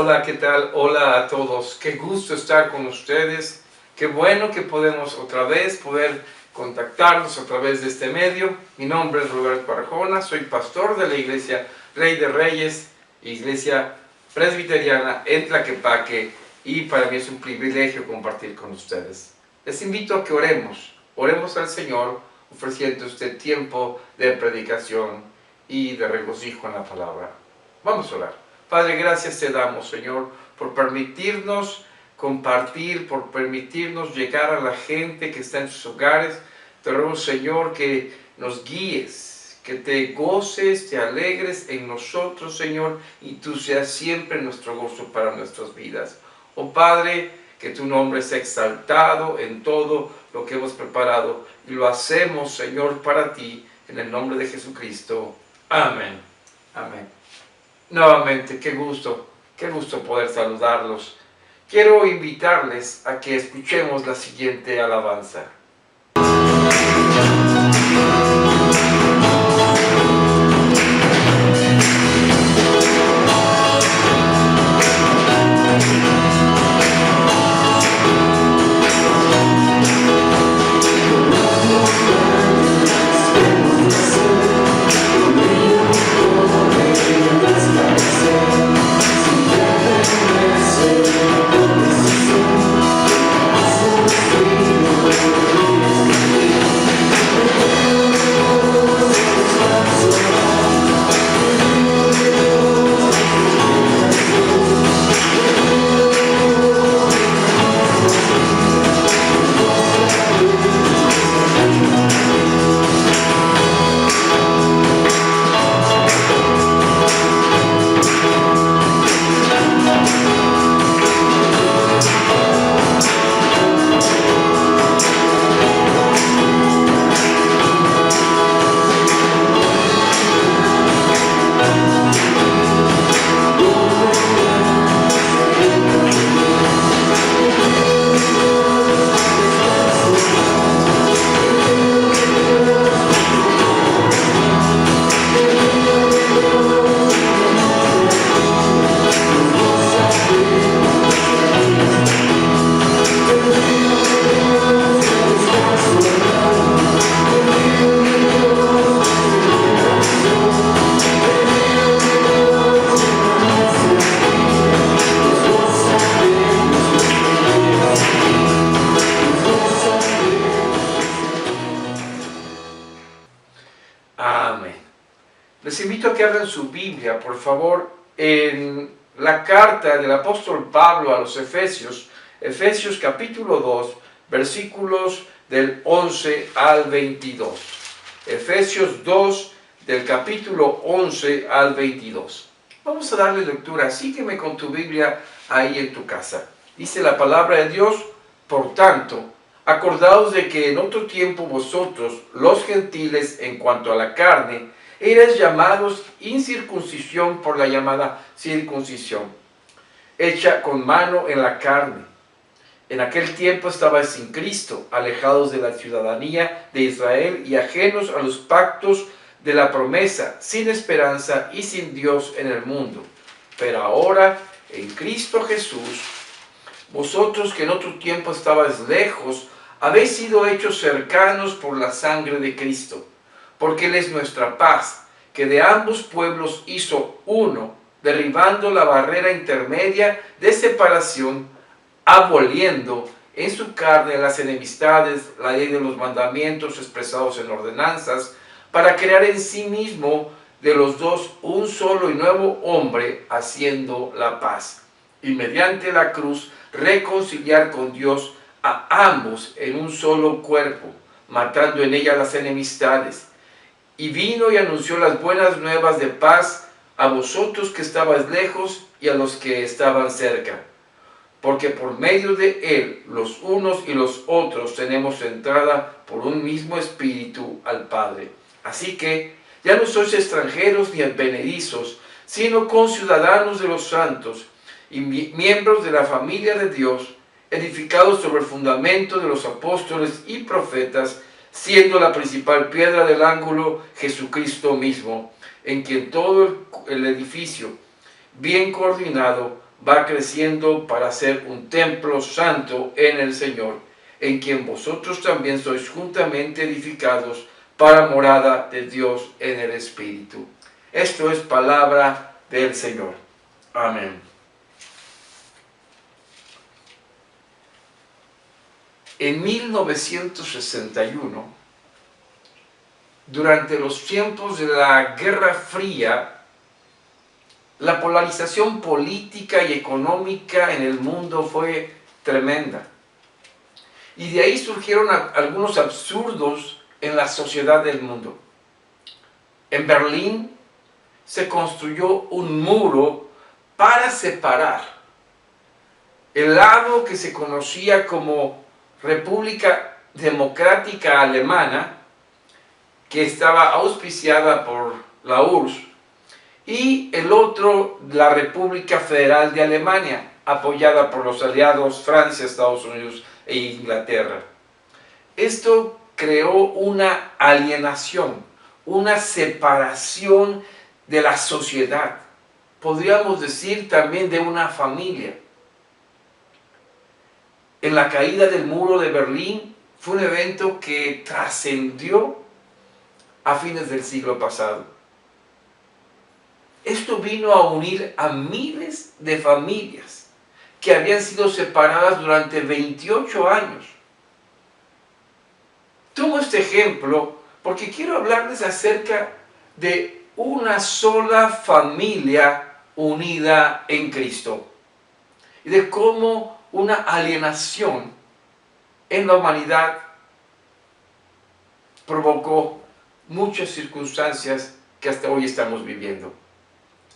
Hola, ¿qué tal? Hola a todos. Qué gusto estar con ustedes. Qué bueno que podemos otra vez poder contactarnos a través de este medio. Mi nombre es Roberto Arjona, soy pastor de la Iglesia Rey de Reyes, Iglesia Presbiteriana en Tlaquepaque, y para mí es un privilegio compartir con ustedes. Les invito a que oremos al Señor ofreciendo este tiempo de predicación y de regocijo en la palabra. Vamos a orar. Padre, gracias te damos, Señor, por permitirnos compartir, por permitirnos llegar a la gente que está en sus hogares. Te ruego, Señor, que nos guíes, que te goces, te alegres en nosotros, Señor, y tú seas siempre nuestro gozo para nuestras vidas. Oh Padre, que tu nombre sea exaltado en todo lo que hemos preparado, y lo hacemos, Señor, para ti, en el nombre de Jesucristo. Amén. Amén. Nuevamente, qué gusto poder saludarlos. Quiero invitarles a que escuchemos la siguiente alabanza. Amén. Les invito a que abran su Biblia, por favor, en la carta del apóstol Pablo a los Efesios, Efesios capítulo 2, versículos del 11 al 22. Efesios 2, del capítulo 11 al 22. Vamos a darle lectura. Sígueme con tu Biblia ahí en tu casa. Dice la palabra de Dios: por tanto, acordaos de que en otro tiempo vosotros, los gentiles, en cuanto a la carne, erais llamados incircuncisión por la llamada circuncisión, hecha con mano en la carne. En aquel tiempo estabais sin Cristo, alejados de la ciudadanía de Israel y ajenos a los pactos de la promesa, sin esperanza y sin Dios en el mundo. Pero ahora, en Cristo Jesús, vosotros que en otro tiempo estabais lejos, habéis sido hechos cercanos por la sangre de Cristo, porque Él es nuestra paz, que de ambos pueblos hizo uno, derribando la barrera intermedia de separación, aboliendo en su carne las enemistades, la ley de los mandamientos expresados en ordenanzas, para crear en sí mismo de los dos un solo y nuevo hombre, haciendo la paz, y mediante la cruz reconciliar con Dios a ambos en un solo cuerpo, matando en ella las enemistades. Y vino y anunció las buenas nuevas de paz a vosotros que estabais lejos y a los que estaban cerca, porque por medio de Él los unos y los otros tenemos entrada por un mismo espíritu al Padre. Así que ya no sois extranjeros ni advenedizos, sino conciudadanos de los santos y miembros de la familia de Dios, edificados sobre el fundamento de los apóstoles y profetas, siendo la principal piedra del ángulo Jesucristo mismo, en quien todo el edificio, bien coordinado, va creciendo para ser un templo santo en el Señor, en quien vosotros también sois juntamente edificados para morada de Dios en el Espíritu. Esto es palabra del Señor. Amén. En 1961, durante los tiempos de la Guerra Fría, la polarización política y económica en el mundo fue tremenda. Y de ahí surgieron algunos absurdos en la sociedad del mundo. En Berlín se construyó un muro para separar el lado que se conocía como República Democrática Alemana, que estaba auspiciada por la URSS, y el otro, la República Federal de Alemania, apoyada por los aliados Francia, Estados Unidos e Inglaterra. Esto creó una alienación, una separación de la sociedad, podríamos decir también de una familia. En la caída del muro de Berlín fue un evento que trascendió a fines del siglo pasado. Esto vino a unir a miles de familias que habían sido separadas durante 28 años. Tomo este ejemplo porque quiero hablarles acerca de una sola familia unida en Cristo y de cómo una alienación en la humanidad provocó muchas circunstancias que hasta hoy estamos viviendo.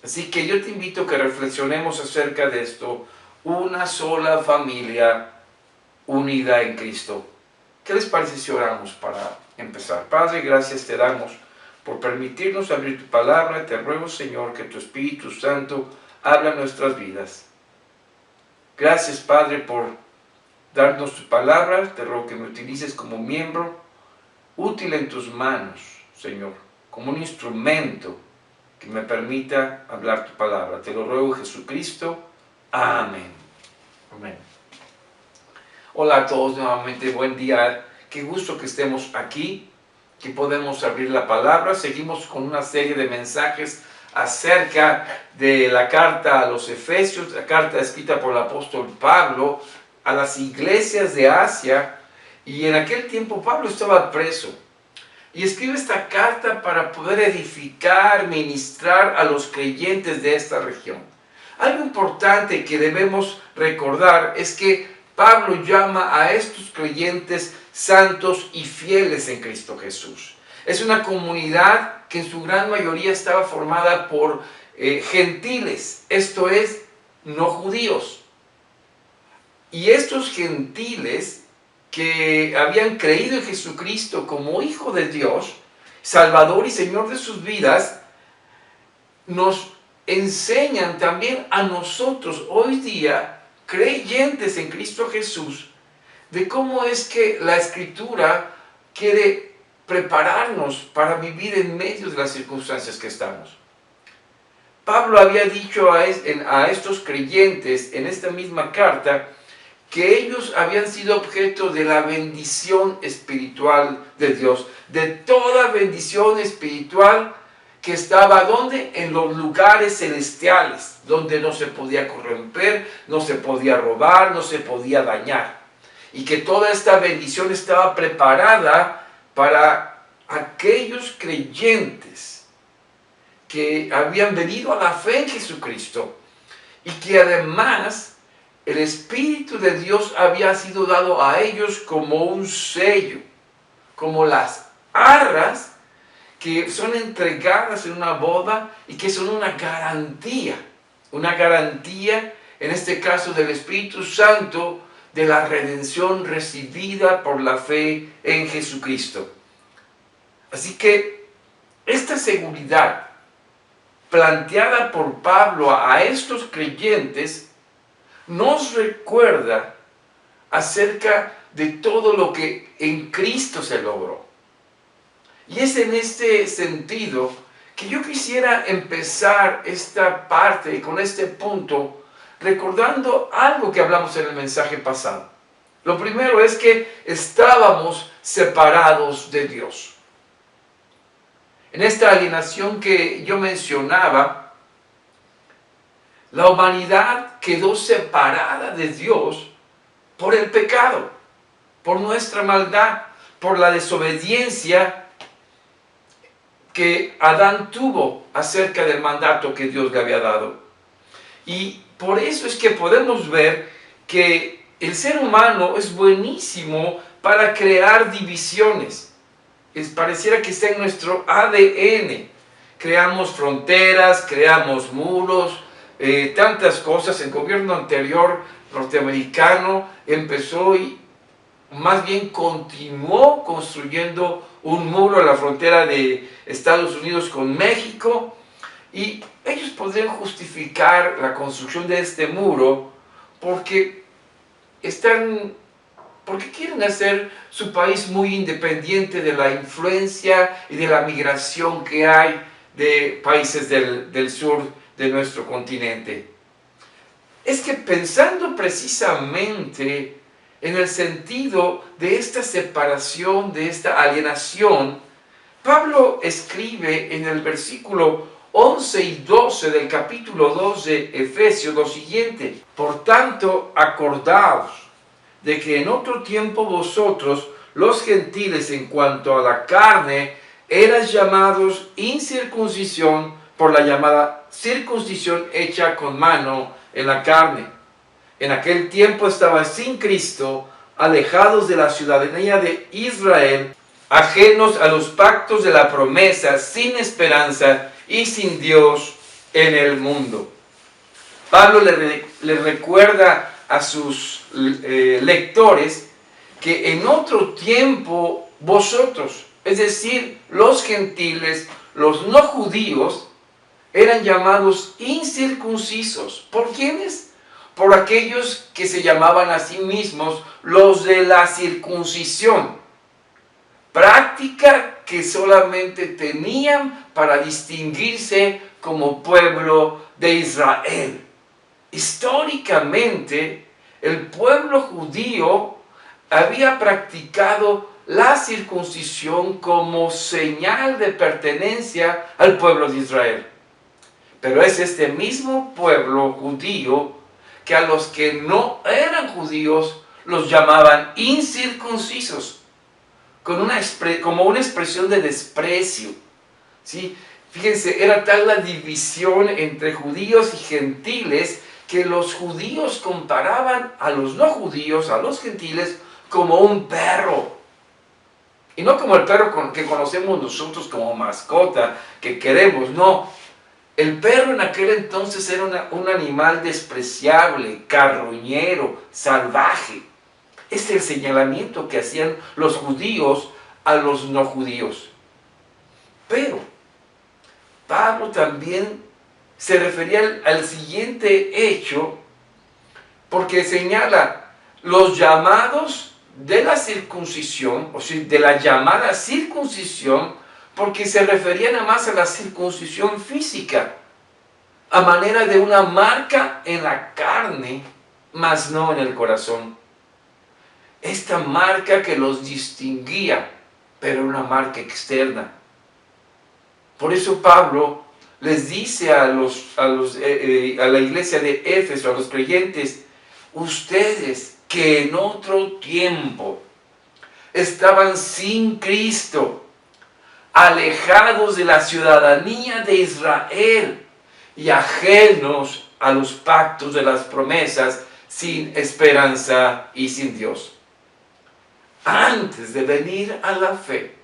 Así que yo te invito a que reflexionemos acerca de esto, una sola familia unida en Cristo. ¿Qué les parece si oramos para empezar? Padre, gracias te damos por permitirnos abrir tu palabra. Te ruego, Señor, que tu Espíritu Santo hable a nuestras vidas. Gracias, Padre, por darnos tu palabra. Te ruego que me utilices como miembro útil en tus manos, Señor, como un instrumento que me permita hablar tu palabra. Te lo ruego, Jesucristo. Amén. Amén. Hola a todos nuevamente, buen día. Qué gusto que estemos aquí, que podemos abrir la palabra. Seguimos con una serie de mensajes acerca de la carta a los Efesios, la carta escrita por el apóstol Pablo a las iglesias de Asia. Y en aquel tiempo Pablo estaba preso. Y escribe esta carta para poder edificar, ministrar a los creyentes de esta región. Algo importante que debemos recordar es que Pablo llama a estos creyentes santos y fieles en Cristo Jesús. Es una comunidad que en su gran mayoría estaba formada por gentiles, esto es, no judíos. Y estos gentiles que habían creído en Jesucristo como Hijo de Dios, Salvador y Señor de sus vidas, nos enseñan también a nosotros hoy día, creyentes en Cristo Jesús, de cómo es que la Escritura quiere prepararnos para vivir en medio de las circunstancias que estamos. Pablo había dicho a estos creyentes en esta misma carta que ellos habían sido objeto de la bendición espiritual de Dios, de toda bendición espiritual que estaba, ¿dónde? En los lugares celestiales, donde no se podía corromper, no se podía robar, no se podía dañar. Y que toda esta bendición estaba preparada para aquellos creyentes que habían venido a la fe en Jesucristo y que además el Espíritu de Dios había sido dado a ellos como un sello, como las arras que son entregadas en una boda y que son una garantía en este caso del Espíritu Santo, de la redención recibida por la fe en Jesucristo. Así que esta seguridad planteada por Pablo a estos creyentes nos recuerda acerca de todo lo que en Cristo se logró. Y es en este sentido que yo quisiera empezar esta parte con este punto, recordando algo que hablamos en el mensaje pasado. Lo primero es que estábamos separados de Dios. En esta alienación que yo mencionaba, la humanidad quedó separada de Dios por el pecado, por nuestra maldad, por la desobediencia que Adán tuvo acerca del mandato que Dios le había dado. Y por eso es que podemos ver que el ser humano es buenísimo para crear divisiones. Pareciera que está en nuestro ADN. Creamos fronteras, creamos muros, tantas cosas. El gobierno anterior norteamericano empezó y más bien continuó construyendo un muro en la frontera de Estados Unidos con México, y ellos podrían justificar la construcción de este muro porque quieren hacer su país muy independiente de la influencia y de la migración que hay de países del sur de nuestro continente. Es que pensando precisamente en el sentido de esta separación, de esta alienación, Pablo escribe en el versículo 11 y 12 del capítulo 2 de Efesios lo siguiente: por tanto, acordaos de que en otro tiempo vosotros, los gentiles, en cuanto a la carne, eras llamados incircuncisión por la llamada circuncisión hecha con mano en la carne. En aquel tiempo estabais sin Cristo, alejados de la ciudadanía de Israel, ajenos a los pactos de la promesa, sin esperanza y sin Dios en el mundo. Pablo le recuerda a sus lectores que en otro tiempo vosotros, es decir, los gentiles, los no judíos, eran llamados incircuncisos. ¿Por quiénes? Por aquellos que se llamaban a sí mismos los de la circuncisión, práctica que solamente tenían para distinguirse como pueblo de Israel. Históricamente, el pueblo judío había practicado la circuncisión como señal de pertenencia al pueblo de Israel. Pero es este mismo pueblo judío que a los que no eran judíos los llamaban incircuncisos, como una expresión de desprecio, ¿sí? Fíjense, era tal la división entre judíos y gentiles que los judíos comparaban a los no judíos, a los gentiles, como un perro. Y no como el perro que conocemos nosotros como mascota, que queremos, no. El perro en aquel entonces era un animal despreciable, carroñero, salvaje. Es el señalamiento que hacían los judíos a los no judíos. Pero Pablo también se refería al siguiente hecho, porque señala los llamados de la circuncisión, o sea, de la llamada circuncisión, porque se refería nada más a la circuncisión física, a manera de una marca en la carne, mas no en el corazón. Esta marca que los distinguía, pero una marca externa. Por eso Pablo les dice a la iglesia de Éfeso, a los creyentes: ustedes que en otro tiempo estaban sin Cristo, alejados de la ciudadanía de Israel y ajenos a los pactos de las promesas, sin esperanza y sin Dios. Antes de venir a la fe,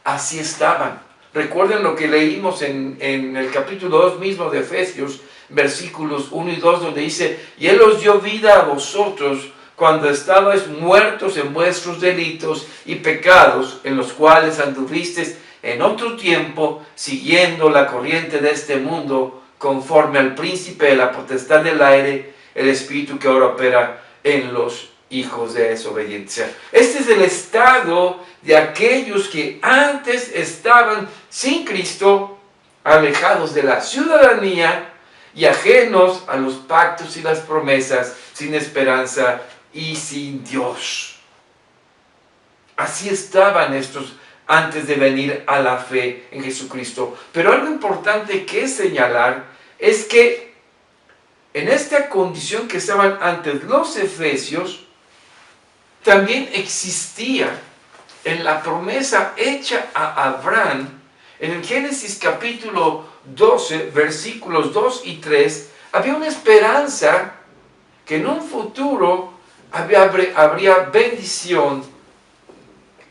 así estaban. Recuerden lo que leímos en el capítulo 2 mismo de Efesios, versículos 1 y 2, donde dice: y Él os dio vida a vosotros cuando estabais muertos en vuestros delitos y pecados, en los cuales anduvisteis en otro tiempo, siguiendo la corriente de este mundo, conforme al príncipe de la potestad del aire, el espíritu que ahora opera en los hijos de desobediencia. Este es el estado de aquellos que antes estaban sin Cristo, alejados de la ciudadanía y ajenos a los pactos y las promesas, sin esperanza y sin Dios. Así estaban estos antes de venir a la fe en Jesucristo. Pero algo importante que señalar es que en esta condición que estaban antes los efesios, también existía en la promesa hecha a Abraham, en el Génesis capítulo 12, versículos 2 y 3, había una esperanza que en un futuro habría bendición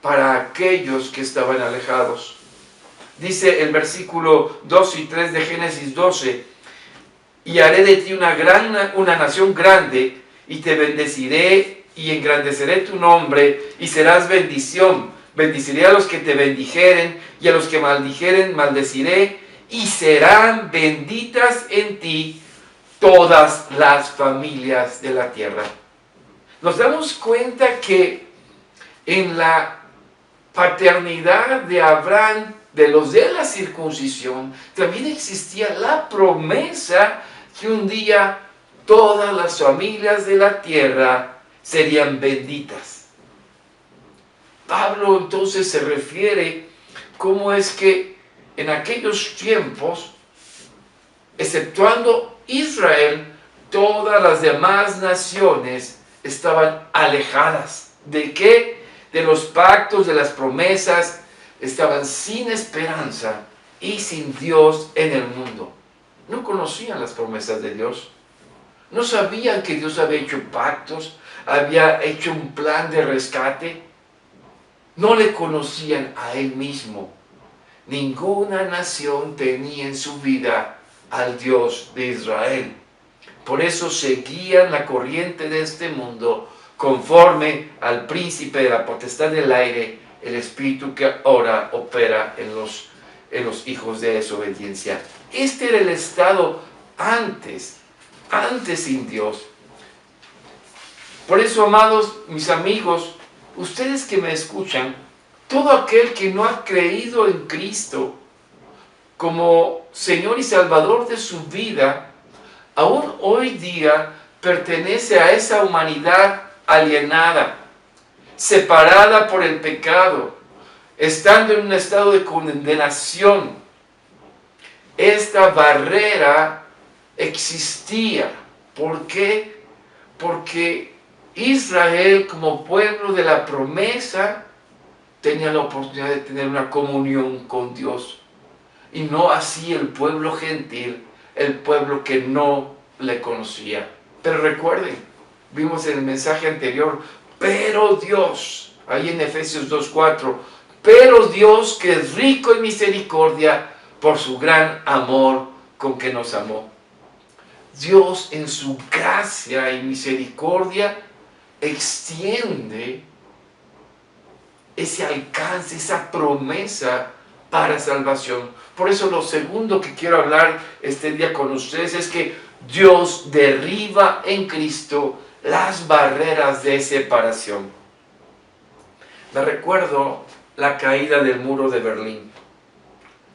para aquellos que estaban alejados. Dice el versículo 2 y 3 de Génesis 12, y haré de ti una nación grande, y te bendeciré y engrandeceré tu nombre, y serás bendición. Bendiciré a los que te bendijeren, y a los que maldijeren maldeciré, y serán benditas en ti todas las familias de la tierra. Nos damos cuenta que en la paternidad de Abraham, de los de la circuncisión, también existía la promesa que un día todas las familias de la tierra serían benditas. Pablo entonces se refiere cómo es que en aquellos tiempos, exceptuando Israel, todas las demás naciones estaban alejadas. ¿De qué? De los pactos, de las promesas, estaban sin esperanza y sin Dios en el mundo. No conocían las promesas de Dios. No sabían que Dios había hecho pactos, había hecho un plan de rescate. No le conocían a Él mismo. Ninguna nación tenía en su vida al Dios de Israel. Por eso seguían la corriente de este mundo conforme al príncipe de la potestad del aire, el espíritu que ahora opera en los hijos de desobediencia. Este era el estado antes sin Dios. Por eso, amados, mis amigos, ustedes que me escuchan, todo aquel que no ha creído en Cristo como Señor y Salvador de su vida, aún hoy día pertenece a esa humanidad alienada, separada por el pecado, estando en un estado de condenación. Esta barrera existía. ¿Por qué? Porque Israel, como pueblo de la promesa, tenía la oportunidad de tener una comunión con Dios. Y no así el pueblo gentil, el pueblo que no le conocía. Pero recuerden, vimos en el mensaje anterior, pero Dios, ahí en Efesios 2:4, pero Dios que es rico en misericordia por su gran amor con que nos amó. Dios en su gracia y misericordia extiende ese alcance, esa promesa para salvación. Por eso lo segundo que quiero hablar este día con ustedes es que Dios derriba en Cristo las barreras de separación. Me recuerdo la caída del muro de Berlín.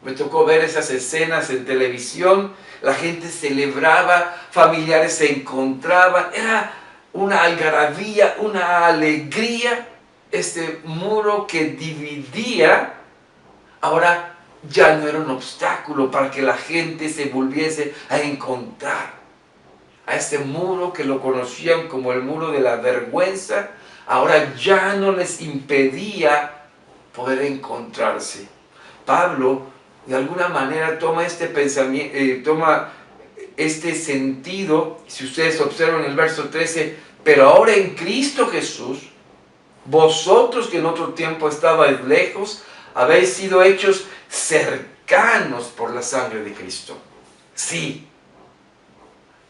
Me tocó ver esas escenas en televisión, la gente celebraba, familiares se encontraban, era una algarabía, una alegría. Este muro que dividía, ahora ya no era un obstáculo para que la gente se volviese a encontrar. A este muro que lo conocían como el muro de la vergüenza, ahora ya no les impedía poder encontrarse. Pablo, de alguna manera, toma este pensamiento, toma este sentido. Si ustedes observan el verso 13, pero ahora en Cristo Jesús, vosotros que en otro tiempo estabais lejos, habéis sido hechos cercanos por la sangre de Cristo. Sí,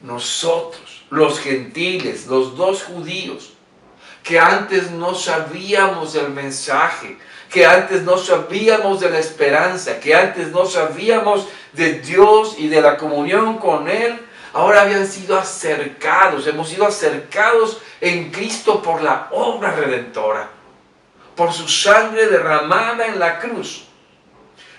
nosotros, los gentiles, los dos judíos, que antes no sabíamos del mensaje, que antes no sabíamos de la esperanza, que antes no sabíamos de Dios y de la comunión con Él, ahora habían sido acercados, hemos sido acercados en Cristo por la obra redentora, por su sangre derramada en la cruz.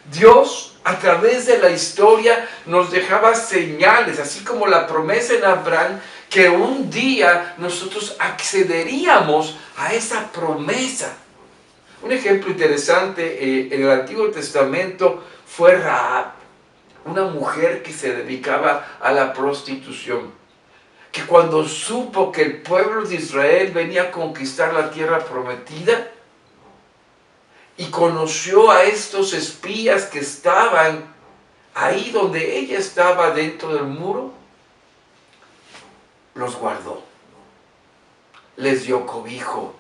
Dios, a través de la historia, nos dejaba señales, así como la promesa en Abraham, que un día nosotros accederíamos a esa promesa. Un ejemplo interesante en el Antiguo Testamento fue Rahab, una mujer que se dedicaba a la prostitución, que cuando supo que el pueblo de Israel venía a conquistar la tierra prometida y conoció a estos espías que estaban ahí donde ella estaba dentro del muro, los guardó, les dio cobijo.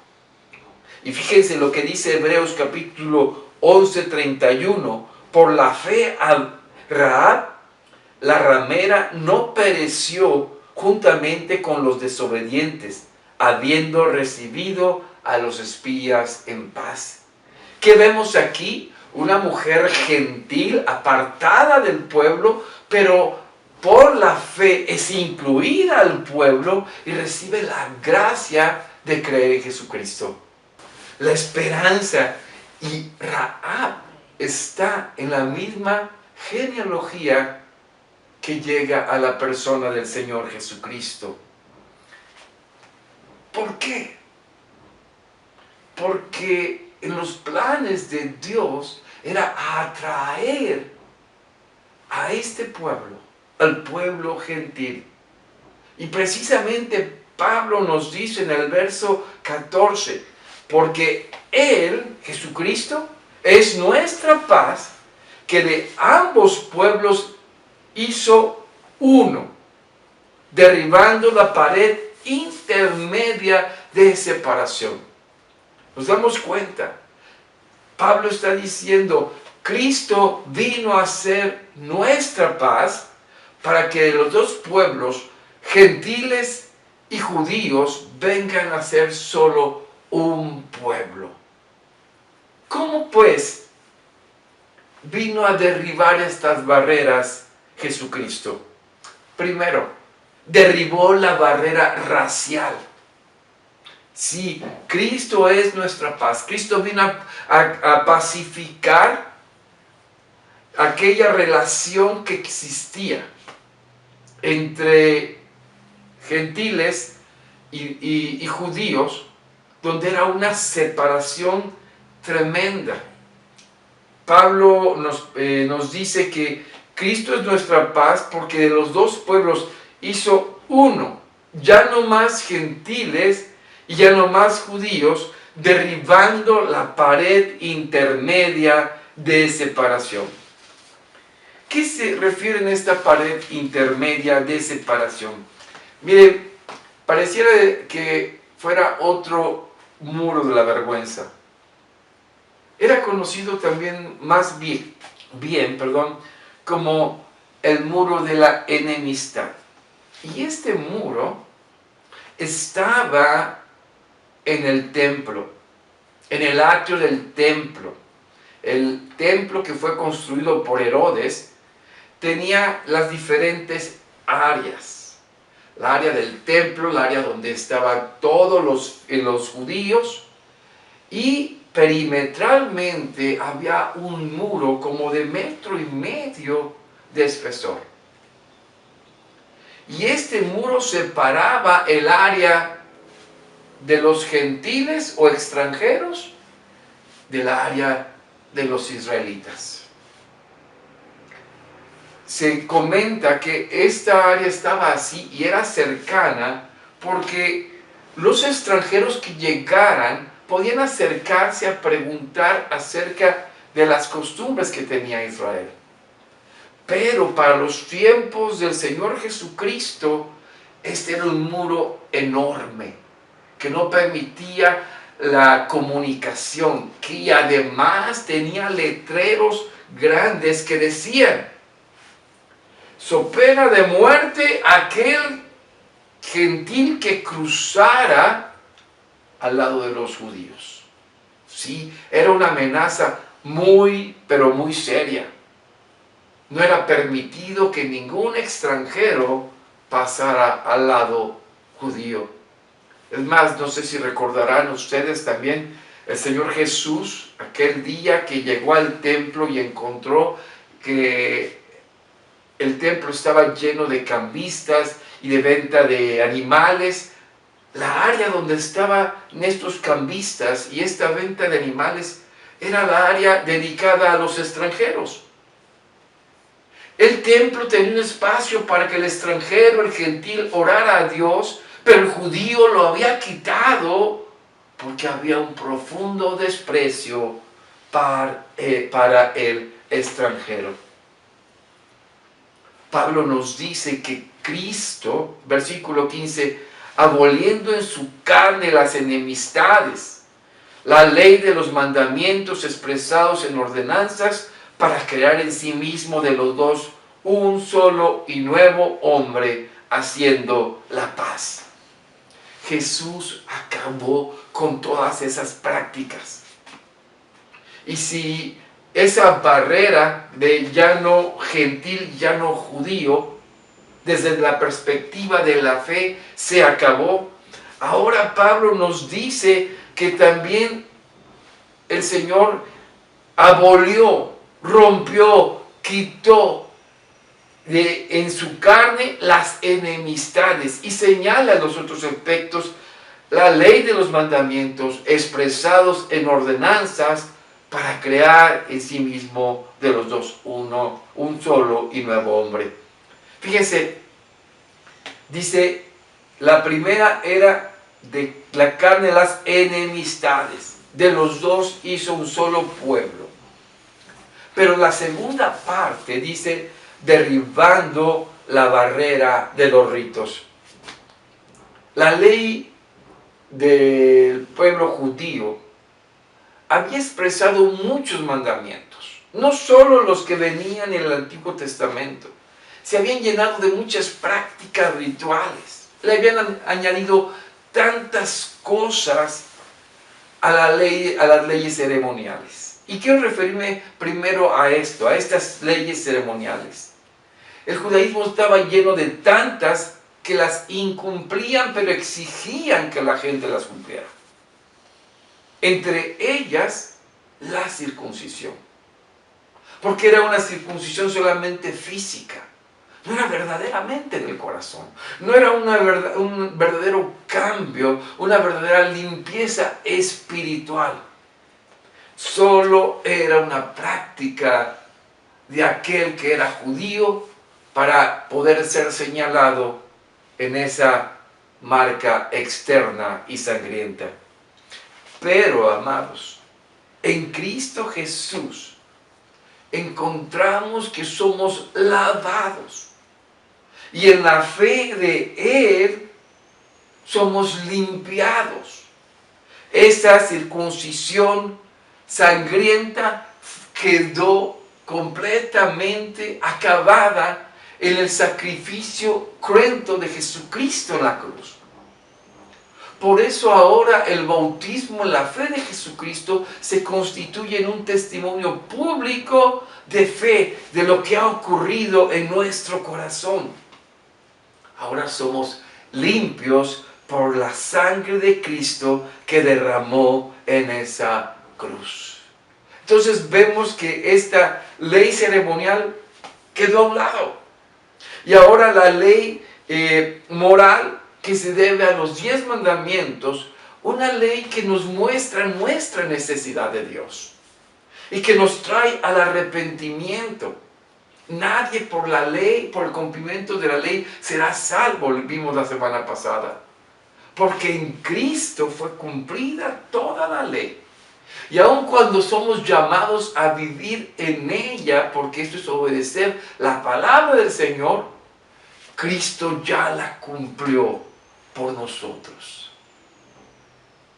Y fíjense lo que dice Hebreos capítulo 11:31, por la fe a Rahab, la ramera, no pereció juntamente con los desobedientes, habiendo recibido a los espías en paz. ¿Qué vemos aquí? Una mujer gentil, apartada del pueblo, pero por la fe es incluida al pueblo y recibe la gracia de creer en Jesucristo. La esperanza, y Rahab está en la misma genealogía que llega a la persona del Señor Jesucristo. ¿Por qué? Porque en los planes de Dios era atraer a este pueblo, al pueblo gentil. Y precisamente Pablo nos dice en el verso 14, porque Él, Jesucristo, es nuestra paz, que de ambos pueblos hizo uno, derribando la pared intermedia de separación. Nos damos cuenta, Pablo está diciendo, Cristo vino a ser nuestra paz para que los dos pueblos, gentiles y judíos, vengan a ser solo un pueblo. ¿Cómo pues vino a derribar estas barreras Jesucristo? Primero, derribó la barrera racial. Sí, Cristo es nuestra paz. Cristo vino a pacificar aquella relación que existía entre gentiles y judíos, donde era una separación tremenda. Pablo nos dice que Cristo es nuestra paz porque de los dos pueblos hizo uno, ya no más gentiles y ya no más judíos, derribando la pared intermedia de separación. ¿Qué se refiere en esta pared intermedia de separación? Mire, pareciera que fuera otro muro de la vergüenza. Era conocido también más bien, como el muro de la enemistad. Y este muro estaba en el templo, en el atrio del templo. El templo que fue construido por Herodes tenía las diferentes áreas. El área del templo, el área donde estaban todos los judíos, y perimetralmente había un muro como de 1,5 metros de espesor. Y este muro separaba el área de los gentiles o extranjeros del área de los israelitas. Se comenta que esta área estaba así y era cercana porque los extranjeros que llegaran podían acercarse a preguntar acerca de las costumbres que tenía Israel. Pero para los tiempos del Señor Jesucristo, este era un muro enorme que no permitía la comunicación, que además tenía letreros grandes que decían: so pena de muerte aquel gentil que cruzara al lado de los judíos. Sí, era una amenaza muy, pero muy seria. No era permitido que ningún extranjero pasara al lado judío. Es más, no sé si recordarán ustedes también El Señor Jesús, aquel día que llegó al templo y encontró que el templo estaba lleno de cambistas y de venta de animales, la área donde estaban estos cambistas y esta venta de animales era la área dedicada a los extranjeros. El templo tenía un espacio para que el extranjero, el gentil, orara a Dios, pero el judío lo había quitado porque había un profundo desprecio para el extranjero. Pablo nos dice que Cristo, versículo 15, aboliendo en su carne las enemistades, la ley de los mandamientos expresados en ordenanzas, para crear en sí mismo de los dos un solo y nuevo hombre, haciendo la paz. Jesús acabó con todas esas prácticas. Y si esa barrera de ya no gentil, ya no judío, desde la perspectiva de la fe se acabó, ahora Pablo nos dice que también el Señor abolió, rompió, quitó en su carne las enemistades y señala los otros aspectos, la ley de los mandamientos expresados en ordenanzas para crear en sí mismo de los dos un solo y nuevo hombre. Fíjense, dice, la primera era de la carne las enemistades, de los dos hizo un solo pueblo. Pero la segunda parte dice, derribando la barrera de los ritos. La ley del pueblo judío había expresado muchos mandamientos, no solo los que venían en el Antiguo Testamento, se habían llenado de muchas prácticas rituales, le habían añadido tantas cosas a las leyes ceremoniales. Y quiero referirme primero a esto, a estas leyes ceremoniales. El judaísmo estaba lleno de tantas que las incumplían, pero exigían que la gente las cumpliera. Entre ellas, la circuncisión. Porque era una circuncisión solamente física. No era verdaderamente del corazón. No era un verdadero cambio, una verdadera limpieza espiritual. Solo era una práctica de aquel que era judío para poder ser señalado en esa marca externa y sangrienta. Pero, amados, en Cristo Jesús encontramos que somos lavados y en la fe de Él somos limpiados. Esa circuncisión sangrienta quedó completamente acabada en el sacrificio cruento de Jesucristo en la cruz. Por eso ahora el bautismo en la fe de Jesucristo se constituye en un testimonio público de fe de lo que ha ocurrido en nuestro corazón. Ahora somos limpios por la sangre de Cristo que derramó en esa cruz. Entonces vemos que esta ley ceremonial quedó a un lado. Y ahora la ley moral que se debe a los 10 mandamientos, una ley que nos muestra nuestra necesidad de Dios y que nos trae al arrepentimiento. Nadie por la ley, por el cumplimiento de la ley, será salvo, lo vimos la semana pasada. Porque en Cristo fue cumplida toda la ley. Y aun cuando somos llamados a vivir en ella, porque esto es obedecer la palabra del Señor, Cristo ya la cumplió por nosotros.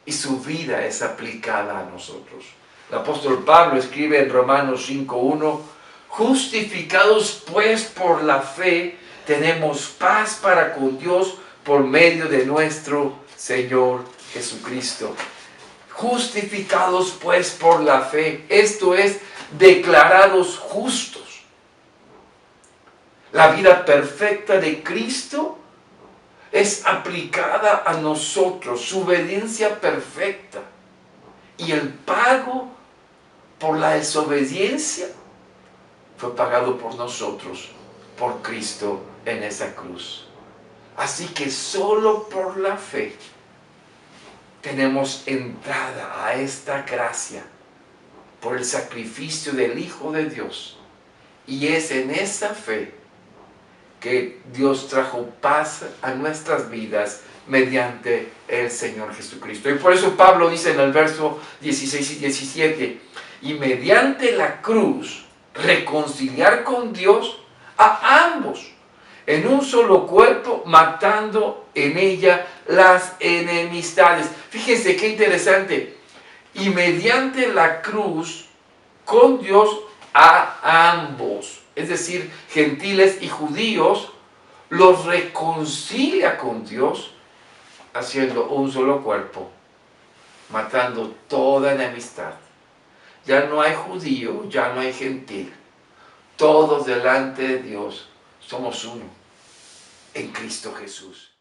Y su vida es aplicada a nosotros. El apóstol Pablo escribe en Romanos 5:1, justificados pues por la fe, tenemos paz para con Dios por medio de nuestro Señor Jesucristo. Justificados pues por la fe, esto es, declarados justos. La vida perfecta de Cristo es aplicada a nosotros, su obediencia perfecta. Y el pago por la desobediencia fue pagado por nosotros, por Cristo en esa cruz. Así que solo por la fe tenemos entrada a esta gracia por el sacrificio del Hijo de Dios. Y es en esa fe que Dios trajo paz a nuestras vidas mediante el Señor Jesucristo. Y por eso Pablo dice en el verso 16 y 17, y mediante la cruz reconciliar con Dios a ambos en un solo cuerpo, matando en ella las enemistades. Fíjense qué interesante. Y mediante la cruz con Dios a ambos, es decir, gentiles y judíos, los reconcilia con Dios, haciendo un solo cuerpo, matando toda enemistad. Ya no hay judío, ya no hay gentil. Todos delante de Dios somos uno en Cristo Jesús.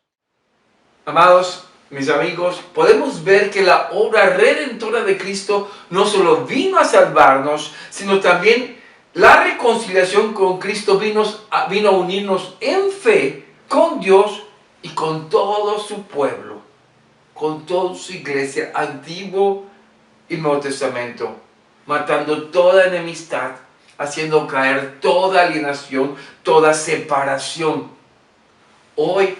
Amados, mis amigos, podemos ver que la obra redentora de Cristo no solo vino a salvarnos, sino también la reconciliación con Cristo vino a unirnos en fe con Dios y con todo su pueblo, con toda su iglesia, Antiguo y Nuevo Testamento, matando toda enemistad, haciendo caer toda alienación, toda separación. Hoy,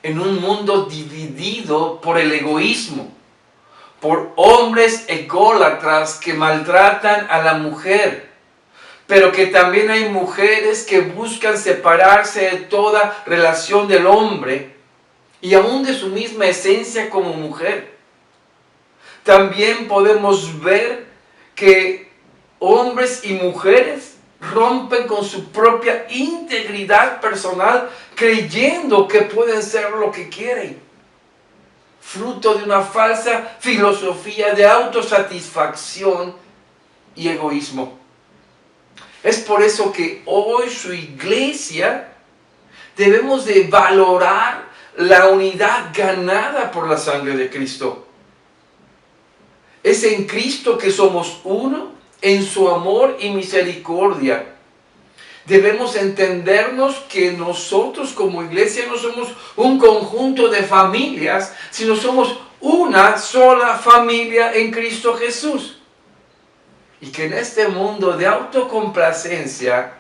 en un mundo dividido por el egoísmo, por hombres ególatras que maltratan a la mujer, pero que también hay mujeres que buscan separarse de toda relación del hombre y aún de su misma esencia como mujer. También podemos ver que hombres y mujeres rompen con su propia integridad personal creyendo que pueden ser lo que quieren, fruto de una falsa filosofía de autosatisfacción y egoísmo. Es por eso que hoy su iglesia debemos de valorar la unidad ganada por la sangre de Cristo. Es en Cristo que somos uno en su amor y misericordia. Debemos entendernos que nosotros como iglesia no somos un conjunto de familias, sino somos una sola familia en Cristo Jesús. Y que en este mundo de autocomplacencia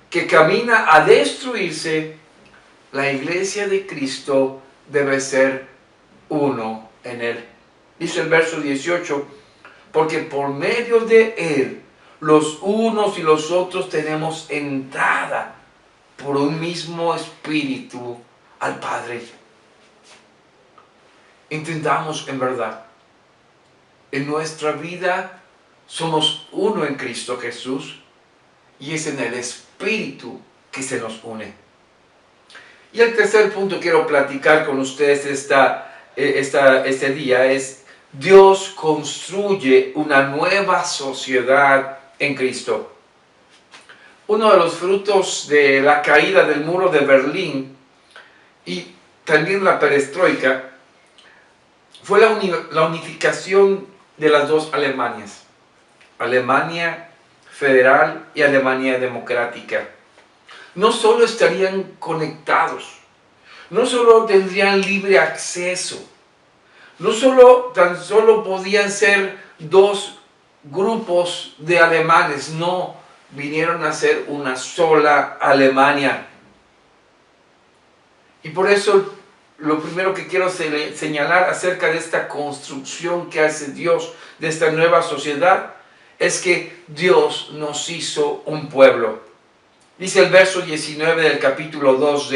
que camina a destruirse, la iglesia de Cristo debe ser uno en Él. Dice el verso 18, porque por medio de Él, los unos y los otros tenemos entrada por un mismo Espíritu al Padre. Entendamos en verdad, en nuestra vida somos uno en Cristo Jesús y es en el Espíritu que se nos une. Y el tercer punto que quiero platicar con ustedes este día es: Dios construye una nueva sociedad en Cristo. Uno de los frutos de la caída del muro de Berlín y también la perestroika fue la unificación de las dos Alemanias, Alemania federal y Alemania democrática. No solo estarían conectados, no solo tendrían libre acceso, no tan solo podían ser dos grupos de alemanes, no, vinieron a ser una sola Alemania. Y por eso lo primero que quiero señalar acerca de esta construcción que hace Dios de esta nueva sociedad es que Dios nos hizo un pueblo. Dice el verso 19 del capítulo 2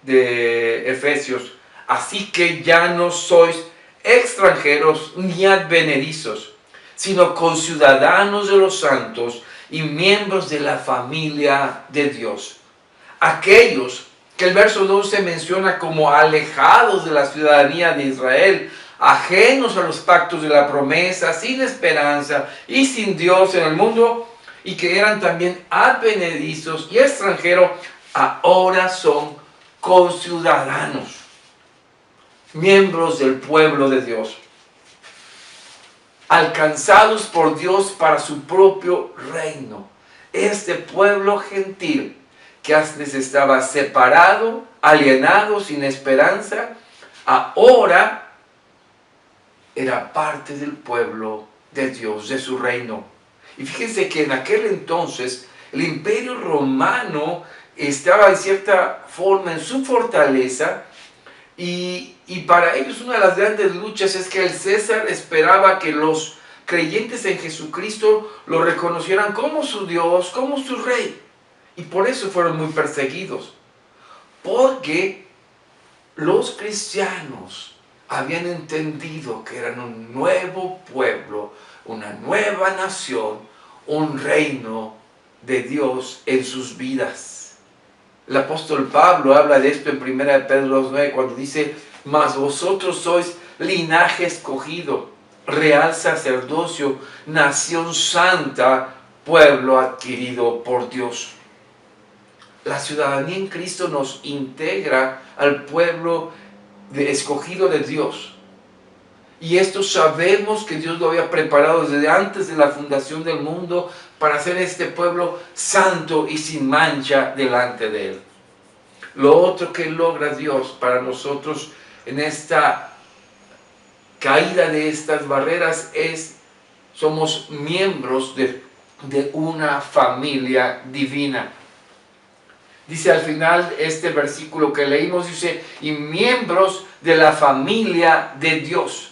de Efesios: así que ya no sois extranjeros ni advenedizos, sino conciudadanos de los santos y miembros de la familia de Dios. Aquellos que el verso 12 menciona como alejados de la ciudadanía de Israel, ajenos a los pactos de la promesa, sin esperanza y sin Dios en el mundo, y que eran también advenedizos y extranjeros, ahora son conciudadanos, miembros del pueblo de Dios. alcanzados por Dios para su propio reino. Este pueblo gentil que antes estaba separado, alienado, sin esperanza, ahora era parte del pueblo de Dios, de su reino. Y fíjense que en aquel entonces el imperio romano estaba en cierta forma en su fortaleza, y para ellos una de las grandes luchas es que el César esperaba que los creyentes en Jesucristo lo reconocieran como su Dios, como su rey. Y por eso fueron muy perseguidos. Porque los cristianos habían entendido que eran un nuevo pueblo, una nueva nación, un reino de Dios en sus vidas. El apóstol Pablo habla de esto en 1 Pedro 2:9 cuando dice: mas vosotros sois linaje escogido, real sacerdocio, nación santa, pueblo adquirido por Dios. La ciudadanía en Cristo nos integra al pueblo escogido de Dios. Y esto sabemos que Dios lo había preparado desde antes de la fundación del mundo para hacer este pueblo santo y sin mancha delante de Él. Lo otro que logra Dios para nosotros en esta caída de estas barreras es: somos miembros de una familia divina. Dice al final este versículo que leímos, dice: y miembros de la familia de Dios.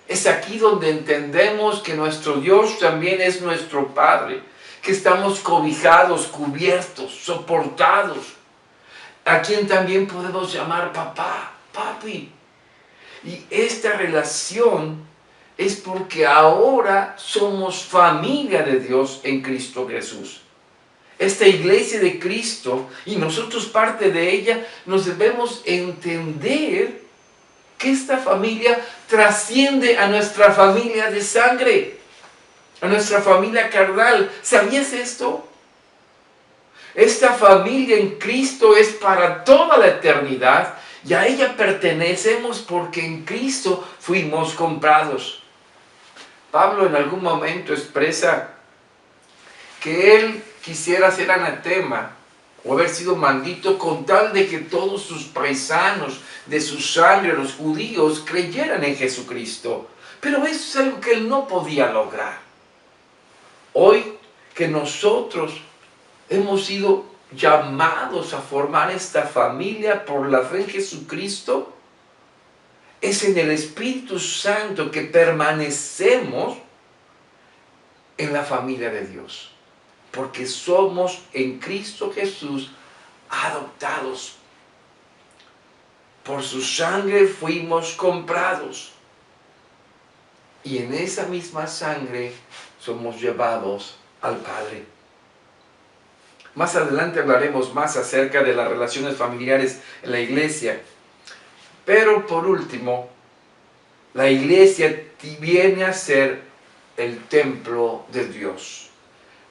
Es aquí donde entendemos que nuestro Dios también es nuestro Padre, que estamos cobijados, cubiertos, soportados, a quien también podemos llamar papá, papi. Y esta relación es porque ahora somos familia de Dios en Cristo Jesús. Esta iglesia de Cristo, y nosotros parte de ella, nos debemos entender que esta familia trasciende a nuestra familia de sangre, a nuestra familia carnal. ¿Sabías esto? Esta familia en Cristo es para toda la eternidad y a ella pertenecemos porque en Cristo fuimos comprados. Pablo en algún momento expresa que él quisiera ser anatema o haber sido maldito con tal de que todos sus paisanos de su sangre, los judíos, creyeran en Jesucristo. Pero eso es algo que él no podía lograr. Hoy que nosotros hemos sido llamados a formar esta familia por la fe en Jesucristo, es en el Espíritu Santo que permanecemos en la familia de Dios. Porque somos en Cristo Jesús adoptados. Por su sangre fuimos comprados. Y en esa misma sangre somos llevados al Padre. Más adelante hablaremos más acerca de las relaciones familiares en la iglesia. Pero por último, la iglesia viene a ser el templo de Dios.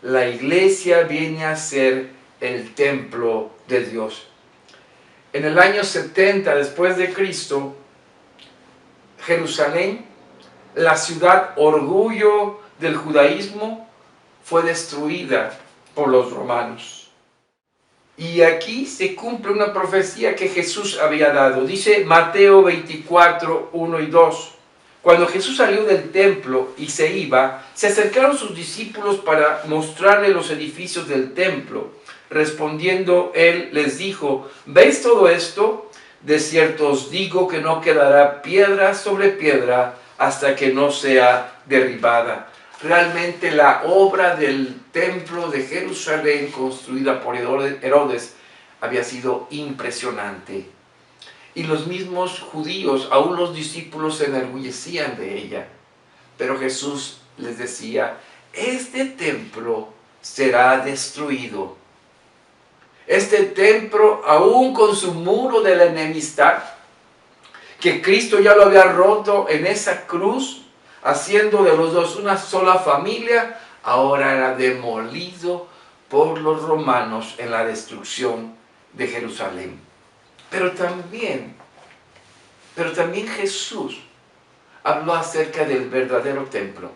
La iglesia viene a ser el templo de Dios. En el año 70 después de Cristo, Jerusalén, la ciudad orgullo del judaísmo, fue destruida por los romanos. Y aquí se cumple una profecía que Jesús había dado. Dice Mateo 24, 1 y 2. Cuando Jesús salió del templo y se iba, se acercaron sus discípulos para mostrarle los edificios del templo. Respondiendo él les dijo: ¿veis todo esto? De cierto os digo que no quedará piedra sobre piedra hasta que no sea derribada. Realmente la obra del templo de Jerusalén construida por Herodes había sido impresionante. Y los mismos judíos, aún los discípulos, se enorgullecían de ella. Pero Jesús les decía: este templo será destruido. Este templo, aún con su muro de la enemistad, que Cristo ya lo había roto en esa cruz, haciendo de los dos una sola familia, ahora era demolido por los romanos en la destrucción de Jerusalén. Pero también Jesús habló acerca del verdadero templo.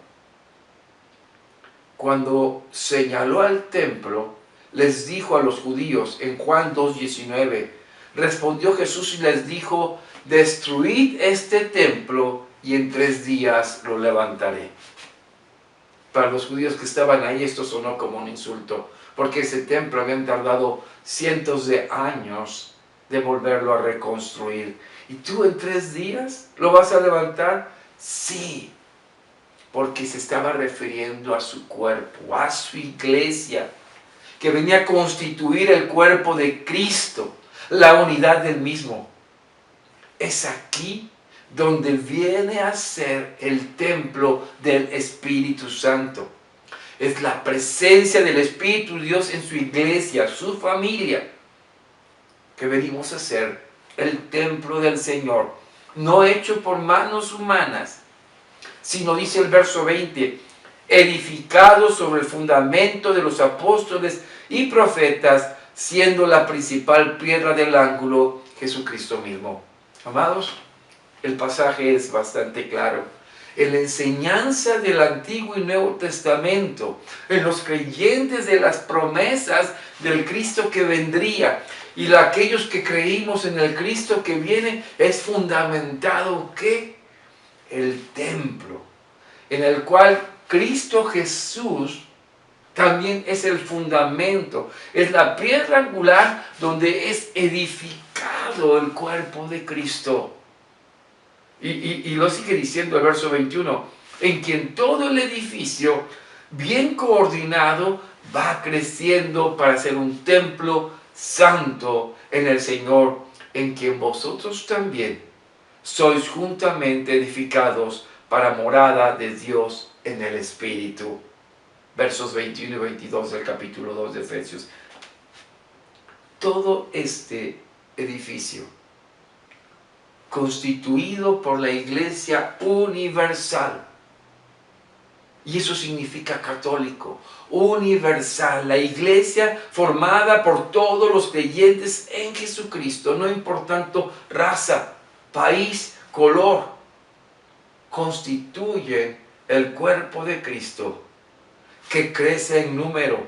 Cuando señaló al templo, les dijo a los judíos en Juan 2:19, respondió Jesús y les dijo, destruid este templo y en 3 días lo levantaré. Para los judíos que estaban ahí esto sonó como un insulto, porque ese templo habían tardado cientos de años de volverlo a reconstruir. ¿Y tú en 3 días lo vas a levantar? Sí, porque se estaba refiriendo a su cuerpo, a su iglesia, que venía a constituir el cuerpo de Cristo, la unidad del mismo. Es aquí donde viene a ser el templo del Espíritu Santo. Es la presencia del Espíritu Dios en su iglesia, su familia, que venimos a ser el templo del Señor, no hecho por manos humanas, sino, dice el verso 20, edificado sobre el fundamento de los apóstoles y profetas, siendo la principal piedra del ángulo Jesucristo mismo. Amados, el pasaje es bastante claro. En la enseñanza del Antiguo y Nuevo Testamento, en los creyentes de las promesas del Cristo que vendría, y aquellos que creímos en el Cristo que viene, es fundamentado ¿qué? El templo, en el cual Cristo Jesús también es el fundamento, es la piedra angular donde es edificado el cuerpo de Cristo. Y lo sigue diciendo el verso 21, en quien todo el edificio, bien coordinado, va creciendo para ser un templo santo en el Señor, en quien vosotros también sois juntamente edificados para morada de Dios en el Espíritu. Versos 21 y 22 del capítulo 2 de Efesios. Todo este edificio, constituido por la Iglesia universal, y eso significa católico, universal, la Iglesia formada por todos los creyentes en Jesucristo, no importando raza, país, color, constituyen el cuerpo de Cristo, que crece en número,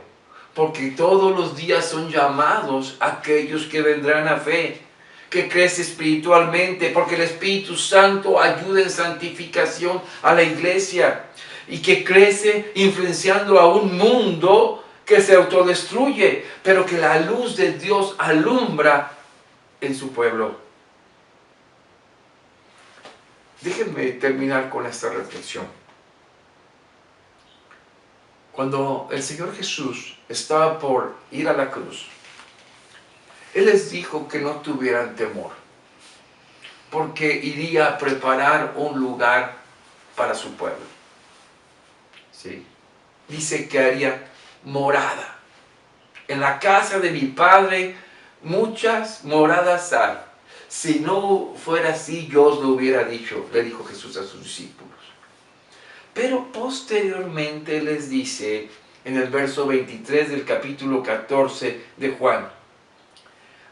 porque todos los días son llamados aquellos que vendrán a fe, que crece espiritualmente, porque el Espíritu Santo ayuda en santificación a la iglesia, y que crece influenciando a un mundo que se autodestruye, pero que la luz de Dios alumbra en su pueblo. Déjenme terminar con esta reflexión. Cuando el Señor Jesús estaba por ir a la cruz, Él les dijo que no tuvieran temor, porque iría a preparar un lugar para su pueblo. ¿Sí? Dice que haría morada. En la casa de mi Padre muchas moradas hay. Si no fuera así, yo os lo hubiera dicho, le dijo Jesús a sus discípulos. Pero posteriormente les dice en el verso 23 del capítulo 14 de Juan,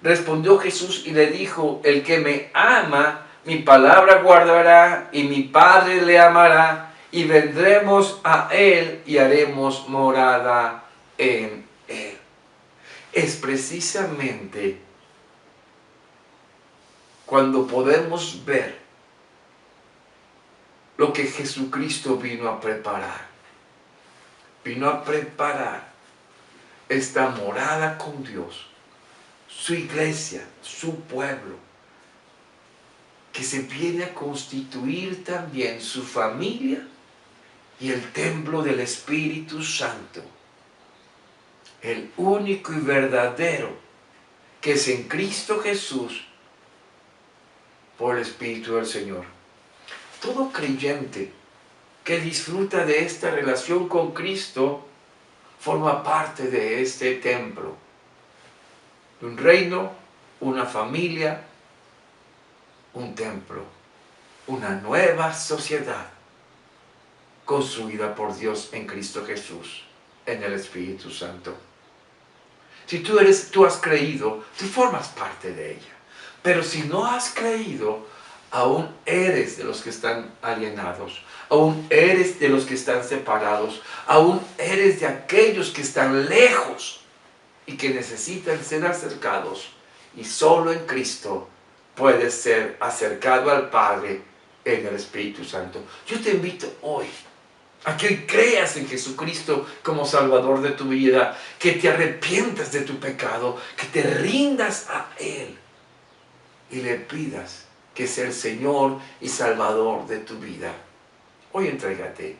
respondió Jesús y le dijo, el que me ama, mi palabra guardará, y mi Padre le amará, y vendremos a él y haremos morada en él. Es precisamente cuando podemos ver lo que Jesucristo vino a preparar. Vino a preparar esta morada con Dios, su iglesia, su pueblo, que se viene a constituir también su familia y el templo del Espíritu Santo, el único y verdadero, que es en Cristo Jesús, por el Espíritu del Señor. Todo creyente que disfruta de esta relación con Cristo forma parte de este templo, de un reino, una familia, un templo, una nueva sociedad construida por Dios en Cristo Jesús, en el Espíritu Santo. Si tú has creído, tú formas parte de ella. Pero si no has creído, aún eres de los que están alienados, aún eres de los que están separados, aún eres de aquellos que están lejos y que necesitan ser acercados. Y solo en Cristo puedes ser acercado al Padre en el Espíritu Santo. Yo te invito hoy a que creas en Jesucristo como Salvador de tu vida, que te arrepientas de tu pecado, que te rindas a Él y le pidas que sea el Señor y Salvador de tu vida. Hoy entrégate.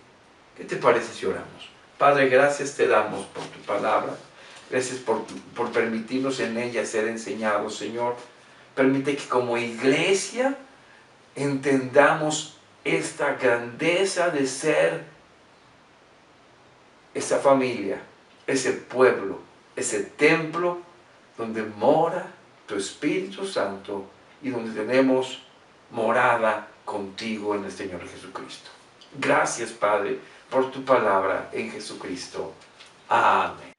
¿Qué te parece si oramos? Padre, gracias te damos por tu palabra. Gracias por permitirnos en ella ser enseñados, Señor. Permite que como iglesia entendamos esta grandeza de ser esa familia, ese pueblo, ese templo donde mora tu Espíritu Santo y donde tenemos morada contigo en el Señor Jesucristo. Gracias, Padre, por tu palabra en Jesucristo. Amén.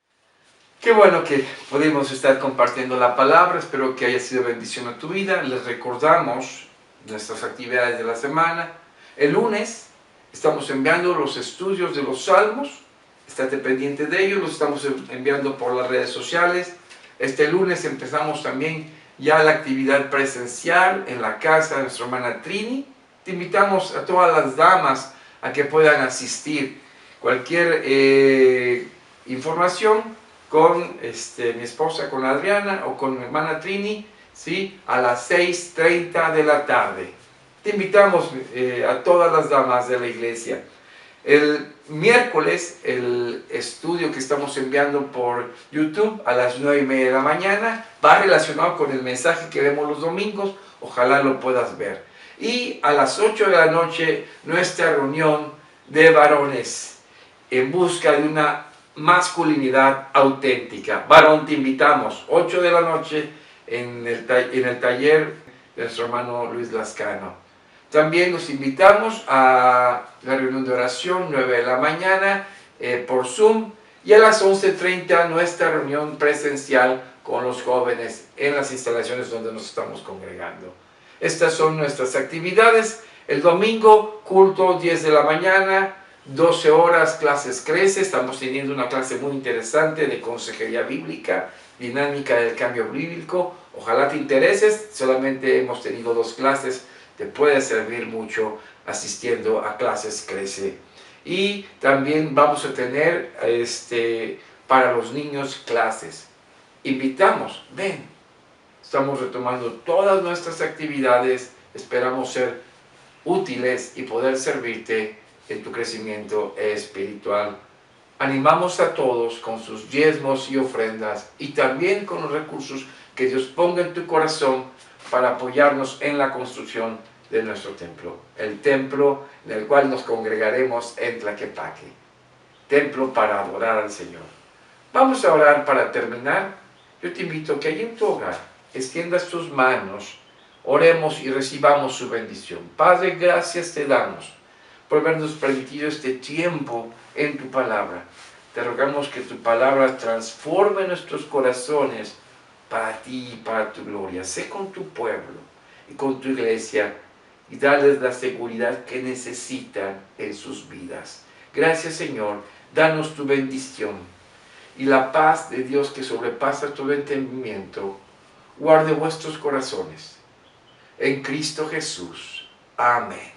Qué bueno que pudimos estar compartiendo la palabra. Espero que haya sido bendición a tu vida. Les recordamos nuestras actividades de la semana. El lunes estamos enviando los estudios de los Salmos. Estate pendiente de ellos. Los estamos enviando por las redes sociales. Este lunes empezamos también ya la actividad presencial en la casa de nuestra hermana Trini. Te invitamos a todas las damas a que puedan asistir. Cualquier información con mi esposa, con Adriana o con mi hermana Trini, ¿sí? A las 6:30 de la tarde. Te invitamos a todas las damas de la iglesia. El miércoles, el estudio que estamos enviando por YouTube a las 9:30 de la mañana va relacionado con el mensaje que vemos los domingos. Ojalá lo puedas ver. Y a las 8 de la noche, nuestra reunión de varones en busca de una masculinidad auténtica. Varón, te invitamos, 8 de la noche en el taller de nuestro hermano Luis Lascano. También los invitamos a la reunión de oración, 9 de la mañana, por Zoom, y a las 11:30 nuestra reunión presencial con los jóvenes en las instalaciones donde nos estamos congregando. Estas son nuestras actividades. El domingo, culto 10 de la mañana, 12 horas, clases Crece. Estamos teniendo una clase muy interesante de consejería bíblica, dinámica del cambio bíblico. Ojalá te intereses. Solamente hemos tenido 2 clases. Te puede servir mucho asistiendo a clases Crece. Y también vamos a tener para los niños clases. Invitamos, ven. Estamos retomando todas nuestras actividades. Esperamos ser útiles y poder servirte en tu crecimiento espiritual. Animamos a todos con sus diezmos y ofrendas y también con los recursos que Dios ponga en tu corazón para apoyarnos en la construcción de nuestro templo. El templo en el cual nos congregaremos en Tlaquepaque. Templo para adorar al Señor. Vamos a orar para terminar. Yo te invito a que allí en tu hogar extiendas tus manos, oremos y recibamos su bendición. Padre, gracias te damos por habernos permitido este tiempo en tu palabra. Te rogamos que tu palabra transforme nuestros corazones para ti y para tu gloria. Sé con tu pueblo y con tu iglesia y darles la seguridad que necesitan en sus vidas. Gracias, Señor. Danos tu bendición y la paz de Dios que sobrepasa todo entendimiento guarde vuestros corazones. En Cristo Jesús. Amén.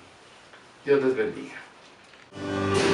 Dios les bendiga.